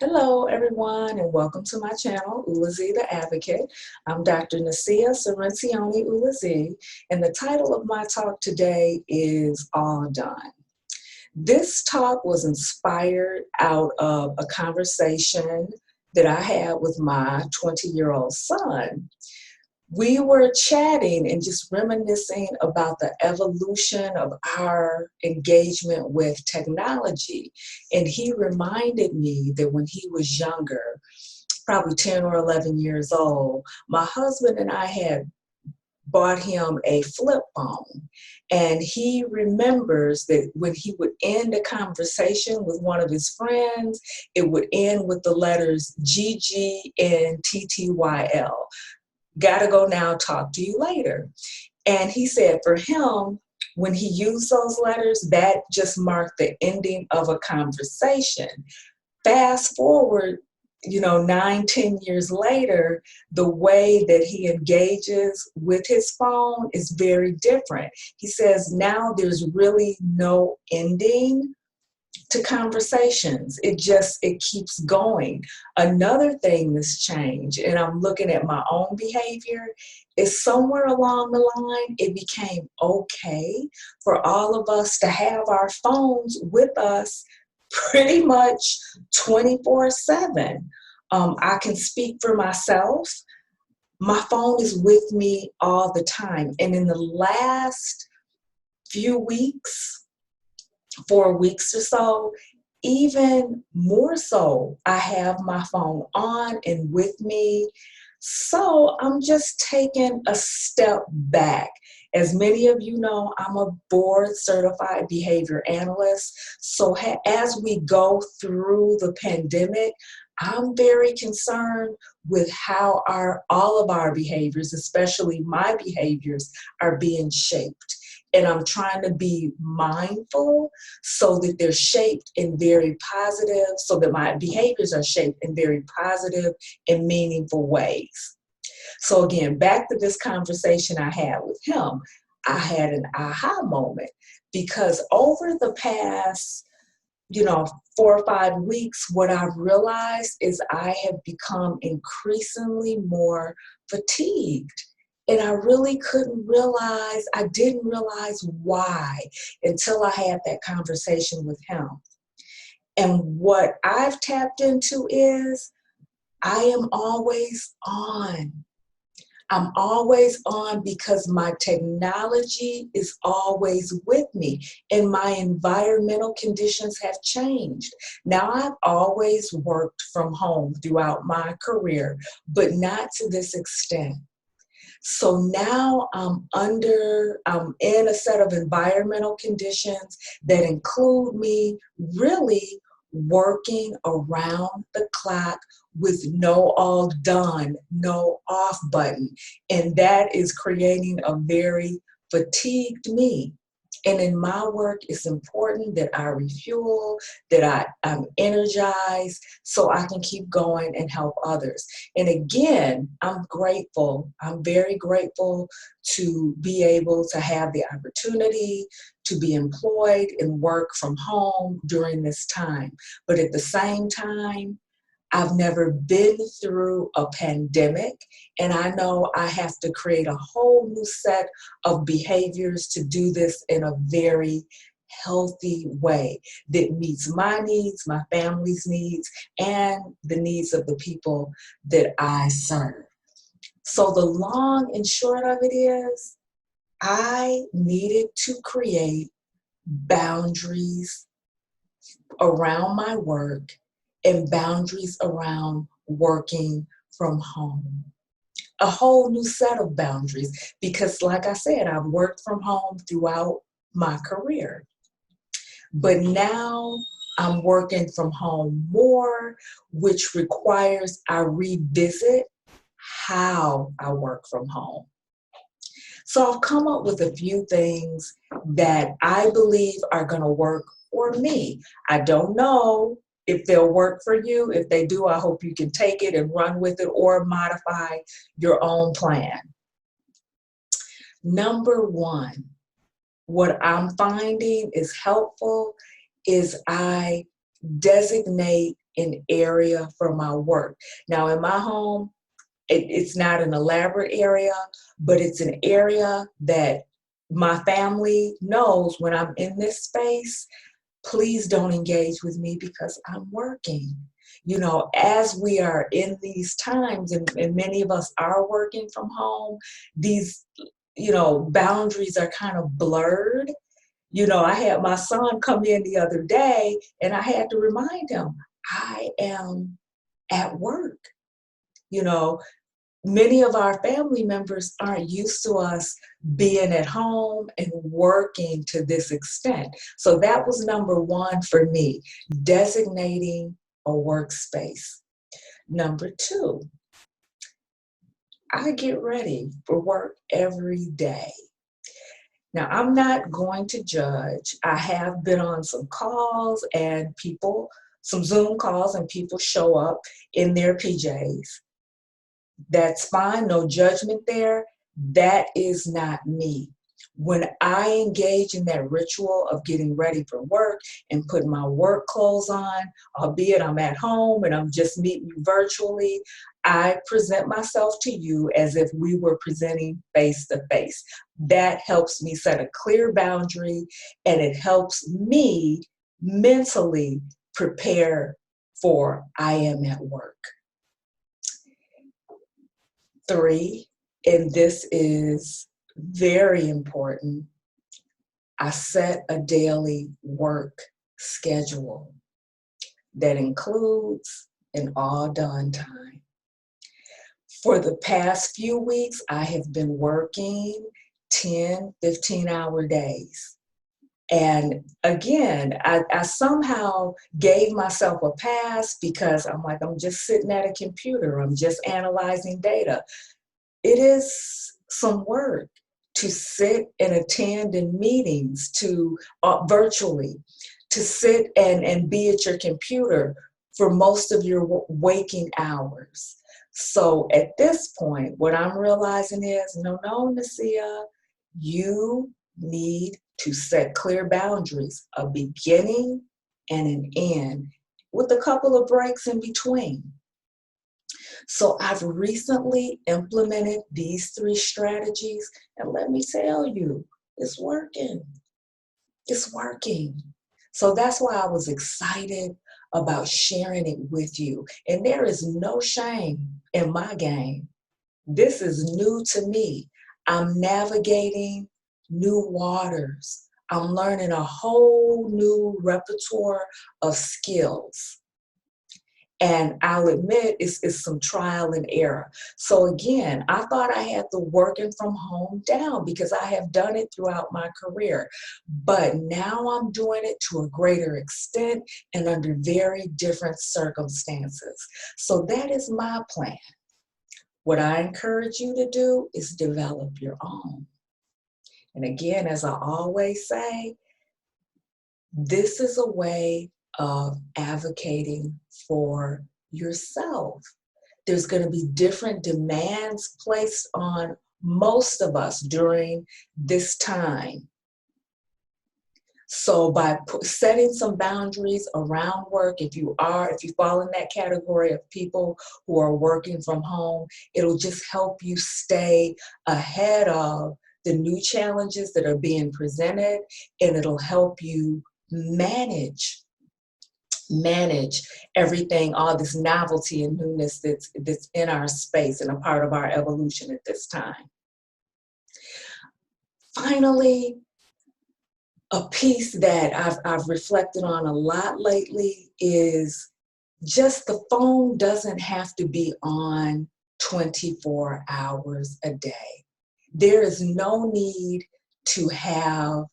Hello, everyone, and welcome to my channel, Ulezi the Advocate. I'm Dr. Nasiah Cirincione-Ulezi, and the title of my talk today is All Done. This talk was inspired out of a conversation that I had with my 20-year-old son. We were chatting and just reminiscing about the evolution of our engagement with technology. And he reminded me that when he was younger, probably 10 or 11 years old, my husband and I had bought him a flip phone. And he remembers that when he would end a conversation with one of his friends, it would end with the letters GG and TTYL. Gotta go now, talk to you later. And he said for him, when he used those letters, that just marked the ending of a conversation. Fast forward, 9, 10 years later, the way that he engages with his phone is very different. He says now there's really no ending to conversations. It keeps going. Another thing that's changed, and I'm looking at my own behavior, is somewhere along the line, it became okay for all of us to have our phones with us pretty much 24/7. I can speak for myself. My phone is with me all the time. And in the last few weeks, 4 weeks or so, even more so, I have my phone on and with me. So I'm just taking a step back. As many of you know, I'm a board certified behavior analyst. So as we go through the pandemic, I'm very concerned with how all of our behaviors, especially my behaviors, are being shaped. And I'm trying to be mindful so that they're shaped in very positive, so that my behaviors are shaped in very positive and meaningful ways. So again, back to this conversation I had with him, I had an aha moment because over the past, 4 or 5 weeks, what I've realized is I have become increasingly more fatigued. And I didn't realize why until I had that conversation with him. And what I've tapped into is I am always on. I'm always on because my technology is always with me and my environmental conditions have changed. Now, I've always worked from home throughout my career, but not to this extent. So now I'm in a set of environmental conditions that include me really working around the clock with no all done, no off button. And that is creating a very fatigued me. And in my work, it's important that I refuel, that I'm energized so I can keep going and help others. And again, I'm grateful. I'm very grateful to be able to have the opportunity to be employed and work from home during this time. But at the same time, I've never been through a pandemic, and I know I have to create a whole new set of behaviors to do this in a very healthy way that meets my needs, my family's needs, and the needs of the people that I serve. So the long and short of it is, I needed to create boundaries around my work and boundaries around working from home. A whole new set of boundaries because, like I said, I've worked from home throughout my career. But now I'm working from home more, which requires I revisit how I work from home. So I've come up with a few things that I believe are going to work for me. I don't know if they'll work for you. If they do, I hope you can take it and run with it or modify your own plan. Number one, what I'm finding is helpful is I designate an area for my work. Now in my home, it's not an elaborate area, but it's an area that my family knows when I'm in this space, please don't engage with me because I'm working. You know, as we are in these times, and many of us are working from home, these, you know, boundaries are kind of blurred. You know, I had my son come in the other day and I had to remind him, I am at work. You know, many of our family members aren't used to us being at home and working to this extent. So that was number one for me, designating a workspace. Number two, I get ready for work every day. Now, I'm not going to judge. I have been on some calls and people, some Zoom calls, and people show up in their PJs. That's fine, no judgment there. That is not me. When I engage in that ritual of getting ready for work and putting my work clothes on, albeit I'm at home and I'm just meeting you virtually, I present myself to you as if we were presenting face to face. That helps me set a clear boundary, and it helps me mentally prepare for I am at work. Three, and this is very important, I set a daily work schedule that includes an all done time. For the past few weeks, I have been working 10, 15-hour days. And again, I somehow gave myself a pass because I'm like, I'm just sitting at a computer, I'm just analyzing data. It is some work to sit and attend in meetings, to virtually, to sit and be at your computer for most of your waking hours. So at this point, what I'm realizing is, no, Nasiah, you need to set clear boundaries, a beginning and an end, with a couple of breaks in between. So I've recently implemented these three strategies, and let me tell you, it's working. It's working. So that's why I was excited about sharing it with you. And there is no shame in my game. This is new to me. I'm navigating new waters. I'm learning a whole new repertoire of skills. And I'll admit it's some trial and error. So again, I thought I had the working from home down because I have done it throughout my career. But now I'm doing it to a greater extent and under very different circumstances. So that is my plan. What I encourage you to do is develop your own. And again, as I always say, this is a way of advocating for yourself. There's going to be different demands placed on most of us during this time. So by setting some boundaries around work, if you fall in that category of people who are working from home, it'll just help you stay ahead of the new challenges that are being presented, and it'll help you manage everything, all this novelty and newness that's in our space and a part of our evolution at this time. Finally, a piece that I've reflected on a lot lately is just the phone doesn't have to be on 24 hours a day. There is no need to have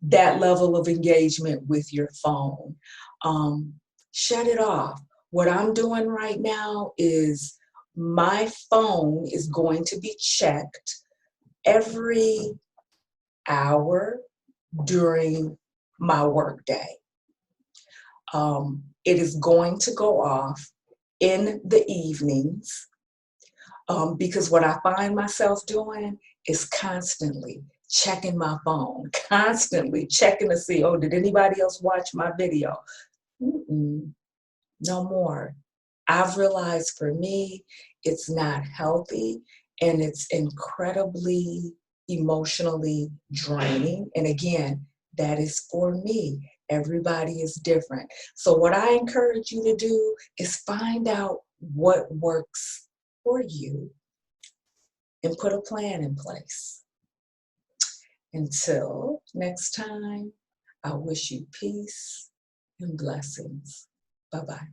that level of engagement with your phone. Shut it off. What I'm doing right now is my phone is going to be checked every hour during my work day. It is going to go off in the evenings because what I find myself doing is constantly checking my phone, constantly checking to see, oh, did anybody else watch my video? Mm-mm. No more. I've realized for me, it's not healthy and it's incredibly emotionally draining. And again, that is for me. Everybody is different. So, what I encourage you to do is find out what works for you and put a plan in place. Until next time, I wish you peace and blessings. Bye bye.